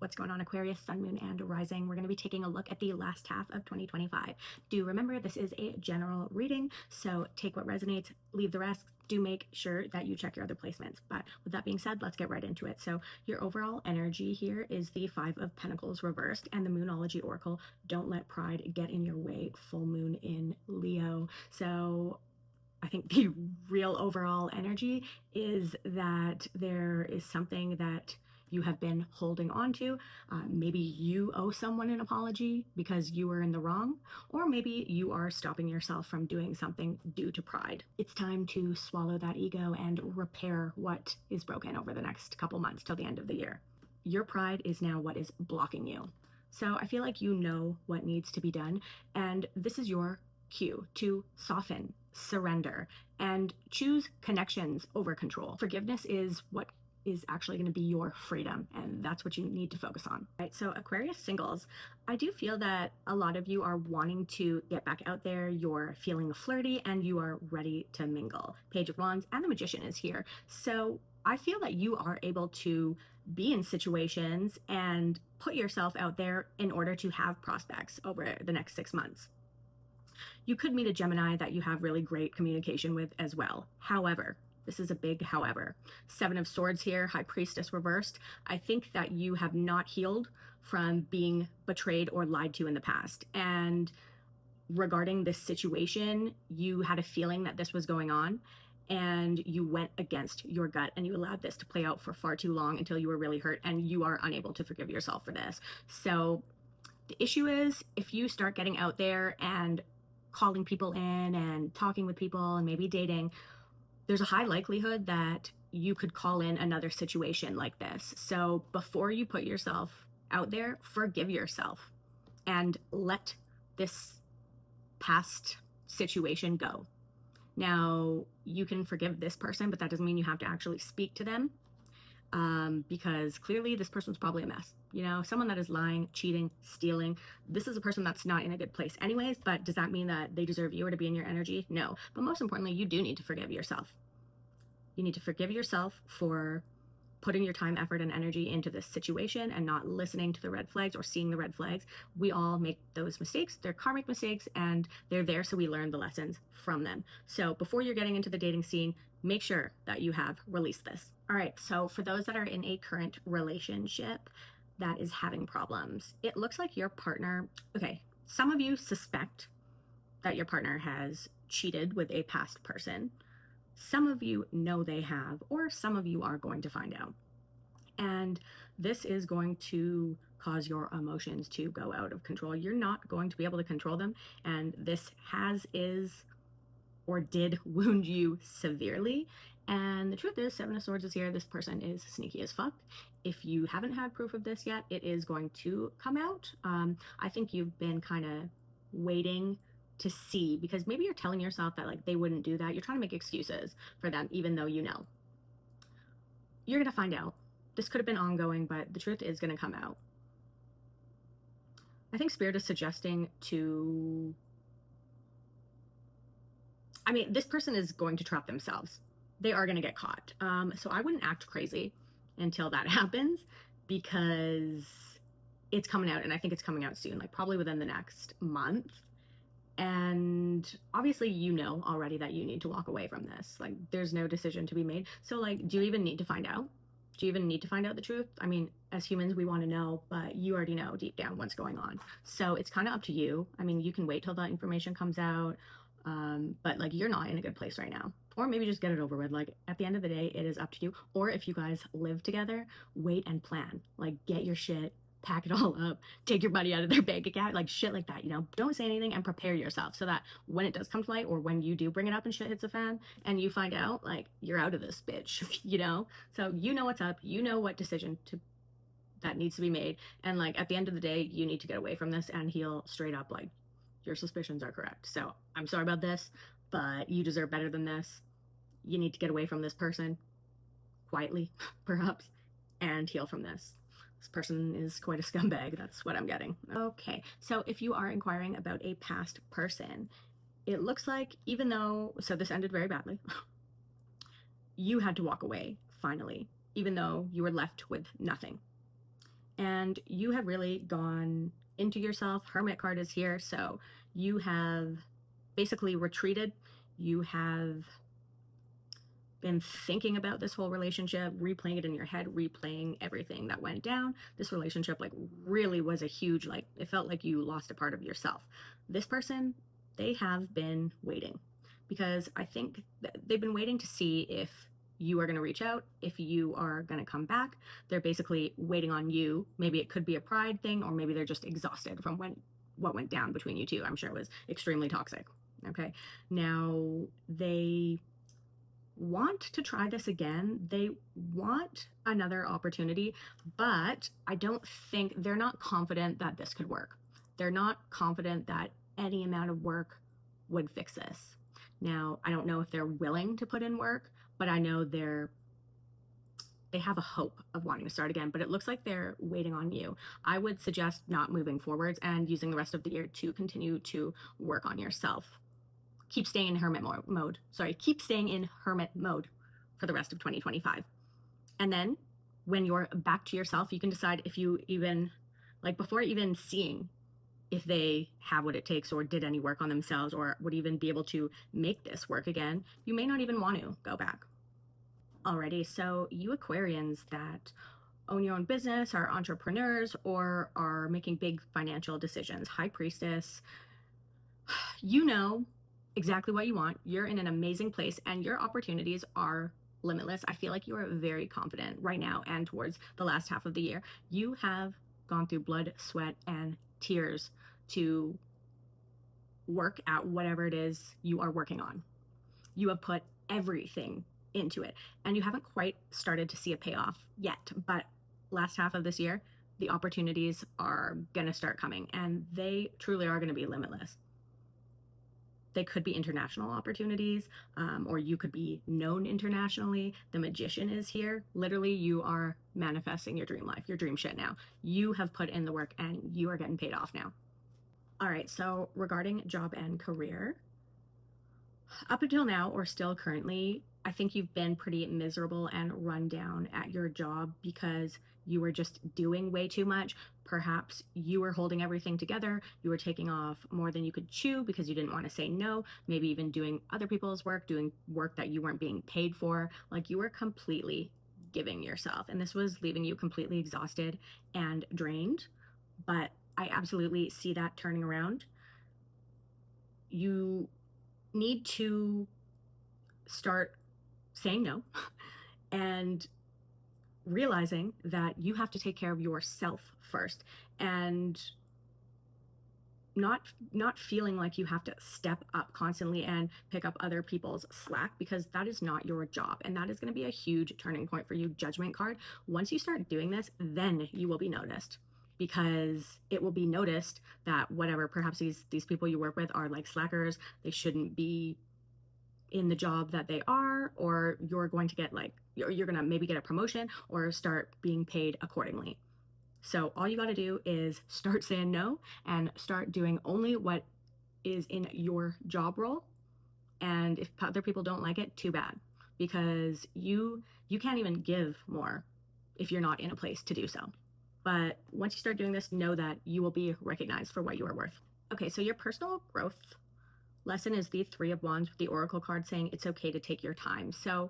What's going on, Aquarius, Sun, Moon, and Rising? We're going to be taking a look at the last half of 2025. Do remember, this is a general reading, so take what resonates, leave the rest. Do make sure that you check your other placements. But with that being said, let's get right into it. So your overall energy here is the Five of Pentacles reversed and the Moonology Oracle. Don't let pride get in your way. Full moon in Leo. So I think the real overall energy is that there is something that you have been holding on to. Maybe you owe someone an apology because you were in the wrong, or maybe you are stopping yourself from doing something due to pride. It's time to swallow that ego and repair what is broken over the next couple months till the end of the year. Your pride is now what is blocking you. So I feel like you know what needs to be done, and this is your cue to soften, surrender, and choose connections over control. Forgiveness is what is actually going to be your freedom, and that's what you need to focus on. Right, so Aquarius singles, I do feel that a lot of you are wanting to get back out there. You're feeling flirty and you are ready to mingle. Page of Wands and the Magician is here. So I feel that you are able to be in situations and put yourself out there in order to have prospects over the next 6 months. You could meet a Gemini that you have really great communication with as well. However, this is a big however. Seven of Swords here, High Priestess reversed. I think that you have not healed from being betrayed or lied to in the past. And regarding this situation, you had a feeling that this was going on, and you went against your gut and you allowed this to play out for far too long until you were really hurt, and you are unable to forgive yourself for this. So the issue is, if you start getting out there and calling people in and talking with people and maybe dating, there's a high likelihood that you could call in another situation like this. So before you put yourself out there, forgive yourself and let this past situation go. Now, you can forgive this person, but that doesn't mean you have to actually speak to them, because clearly this person's probably a mess. You know, someone that is lying, cheating, stealing. This is a person that's not in a good place anyways, but does that mean that they deserve you or to be in your energy? No. But most importantly, you do need to forgive yourself. You need to forgive yourself for putting your time, effort, and energy into this situation and not listening to the red flags or seeing the red flags. We all make those mistakes. They're karmic mistakes, and they're there so we learn the lessons from them. So before you're getting into the dating scene, make sure that you have released this. All right, so for those that are in a current relationship that is having problems, it looks like your partner, okay, some of you suspect that your partner has cheated with a past person. Some of you know they have, or some of you are going to find out. And this is going to cause your emotions to go out of control. You're not going to be able to control them. And this is, or did wound you severely. And the truth is, Seven of Swords is here. This person is sneaky as fuck. If you haven't had proof of this yet, it is going to come out. I think you've been kind of waiting to see, because maybe you're telling yourself that like they wouldn't do that. You're trying to make excuses for them, even though you know. You're going to find out. This could have been ongoing, but the truth is going to come out. I think Spirit is suggesting to, I mean, this person is going to trap themselves. They are going to get caught. So I wouldn't act crazy until that happens, because it's coming out, and I think it's coming out soon, like probably within the next month. And obviously you know already that you need to walk away from this. Like, there's no decision to be made. So like, do you even need to find out? Do you even need to find out the truth? I mean, as humans, we want to know, but you already know deep down what's going on. So it's kind of up to you. I mean, you can wait till that information comes out, but like, you're not in a good place right now. Or maybe just get it over with. Like, at the end of the day, it is up to you. Or if you guys live together, wait and plan. Like, get your shit, pack it all up, take your money out of their bank account, like shit like that, you know. Don't say anything and prepare yourself so that when it does come to light, or when you do bring it up and shit hits the fan and you find out, like, you're out of this bitch, you know. So you know what's up, you know what decision that needs to be made, and like, at the end of the day, you need to get away from this and heal straight up. Like, your suspicions are correct. So I'm sorry about this, but you deserve better than this. You need to get away from this person quietly, perhaps, and heal from this. This person is quite a scumbag. That's what I'm getting. Okay, so if you are inquiring about a past person, it looks like, even though, so this ended very badly, you had to walk away finally, even though you were left with nothing. And you have really gone into yourself. Hermit card is here. So you have basically retreated. You have been thinking about this whole relationship, replaying it in your head, replaying everything that went down. This relationship like really was a huge, like, it felt like you lost a part of yourself. This person, they have been waiting, because I think they've been waiting to see if you are going to reach out, if you are going to come back. They're basically waiting on you. Maybe it could be a pride thing, or maybe they're just exhausted from what went down between you two. I'm sure it was extremely toxic. Okay. Now they want to try this again. They want another opportunity, but I don't think, they're not confident that this could work. They're not confident that any amount of work would fix this. Now, I don't know if they're willing to put in work, but I know they have a hope of wanting to start again, but it looks like they're waiting on you. I would suggest not moving forwards and using the rest of the year to continue to work on yourself. Keep staying in hermit mode. Keep staying in hermit mode for the rest of 2025. And then when you're back to yourself, you can decide if you even, like, before even seeing if they have what it takes or did any work on themselves or would even be able to make this work again, you may not even want to go back. Alrighty, so you Aquarians that own your own business, are entrepreneurs, or are making big financial decisions, High Priestess, you know exactly what you want. You're in an amazing place and your opportunities are limitless. I feel like you are very confident right now and towards the last half of the year. You have gone through blood, sweat, and tears to work at whatever it is you are working on. You have put everything into it and you haven't quite started to see a payoff yet, but last half of this year, the opportunities are going to start coming and they truly are going to be limitless. They could be international opportunities, or you could be known internationally. The Magician is here. Literally, you are manifesting your dream life, your dream shit now. You have put in the work and you are getting paid off now. All right, so regarding job and career, up until now, or still currently, I think you've been pretty miserable and run down at your job because you were just doing way too much. Perhaps you were holding everything together. You were taking off more than you could chew because you didn't want to say no. Maybe even doing other people's work, doing work that you weren't being paid for. Like you were completely giving yourself. And this was leaving you completely exhausted and drained. But I absolutely see that turning around. You need to start saying no and realizing that you have to take care of yourself first and not feeling like you have to step up constantly and pick up other people's slack, because that is not your job and that is going to be a huge turning point for you. Judgment card. Once you start doing this, then you will be noticed, because it will be noticed that whatever, perhaps these people you work with are like slackers, they shouldn't be in the job that they are, or you're going to get you're going to maybe get a promotion or start being paid accordingly. So all you got to do is start saying no and start doing only what is in your job role. And if other people don't like it, too bad, because you can't even give more if you're not in a place to do so. But once you start doing this, know that you will be recognized for what you are worth. Okay, so your personal growth lesson is the Three of Wands with the Oracle card saying it's okay to take your time. So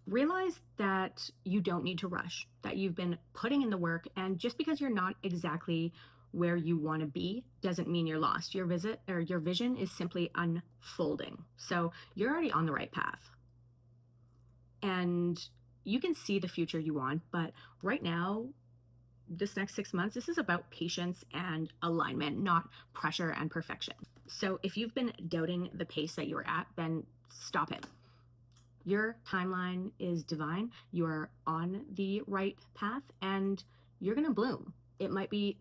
realize that you don't need to rush, that you've been putting in the work, and just because you're not exactly where you want to be doesn't mean you're lost. Your vision is simply unfolding. So you're already on the right path. And you can see the future you want, but right now, this next 6 months, this is about patience and alignment, not pressure and perfection. So if you've been doubting the pace that you're at, then stop it. Your timeline is divine. You're on the right path and you're going to bloom. It might be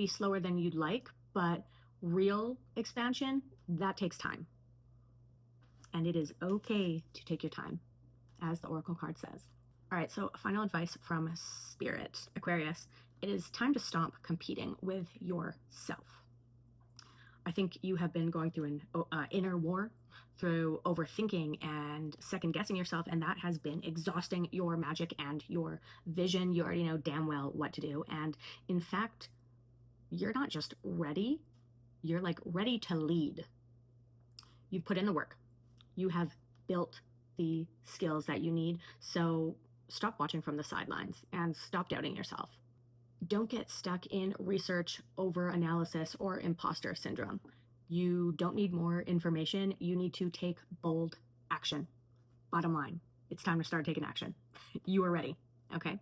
slower than you'd like, but real expansion, that takes time. And it is okay to take your time, as the Oracle card says. All right, so final advice from Spirit. Aquarius, it is time to stop competing with yourself. I think you have been going through an inner war through overthinking and second guessing yourself, and that has been exhausting your magic and your vision. You already know damn well what to do. And in fact, you're not just ready, you're like ready to lead. You've put in the work. You have built the skills that you need. So stop watching from the sidelines and stop doubting yourself. Don't get stuck in research over analysis or imposter syndrome. You don't need more information. You need to take bold action. Bottom line, it's time to start taking action. You are ready. Okay.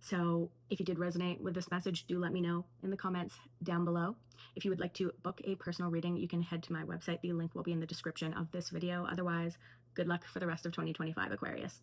So if you did resonate with this message, do let me know in the comments down below. If you would like to book a personal reading, you can head to my website. The link will be in the description of this video. Otherwise, good luck for the rest of 2025, Aquarius.